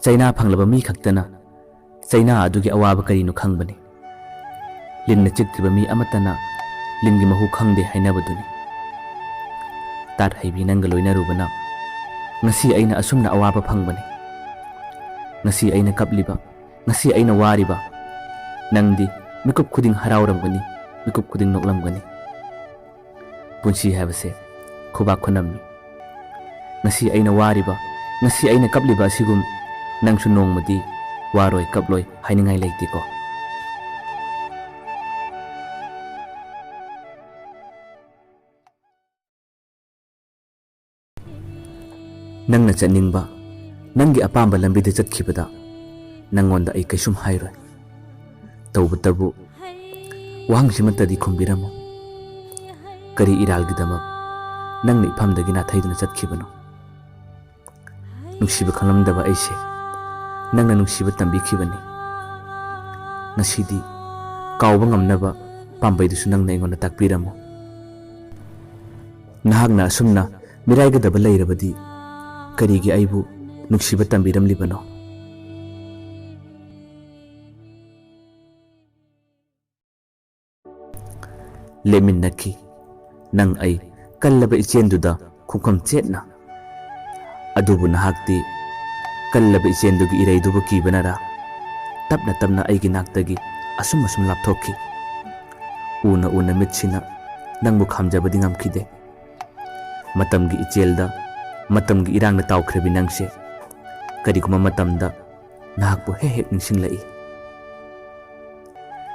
Chaina phanglaba mi khaktana Chaina adugi awaba karino khangbani linna chiktriba mi amatana lingi mahu khangde hainabaduni tat haibi nanga loinarubana ngasi aina asumna awaba phangbani ngasi aina kapliba ngasi aina wariba nangdi mikup khuding harawramgani mikup khuding noklamgani punsi habase khuba khunammi ngasi aina wariba ngasi aina kapliba asigum nangsu nongmadi waroi kaploi hainingai leitiko nangna chaningba nangi apamba lambida chatkibada nangonda ai kaisum hairoi tawbatabu wahangsimatadi khumbiramo kari iralgidama nangni iphamdagi na thaiduna chatkibano nungsiba khangamdaba aise nangna nungsiba tambikhibani ngasidi kawba ngamnaba pambaidusu nangna ingonda takpiramo nahagna asumna miraigadaba leirabadi karigi aibu nungsiba tambiramlibano leminaki nang ai kallaba ichenduda khukam chetna adubu nahakti kallaba ichendugi iraiduba kibanara tapna tapna aigi naktagi asum asum lapthokki una una mitsina nangbu khamjabadi ngamkhide matamgi ichelda matamgi irangna tawkhrebi nangse kariguma matamda nahakbu hehek ningsinglai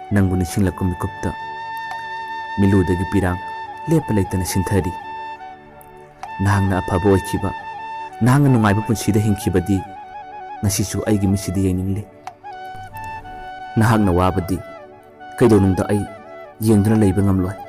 nangbu ningsinglakku mikupta miludagi pirang lepa leitana sinthari nahangna afaba oikiba nahangna nungaiba punsida hingkibadi ngasisu aigi misidi yeningli nahangna wabadi kaidonungda ai yengduna leiba ngamloi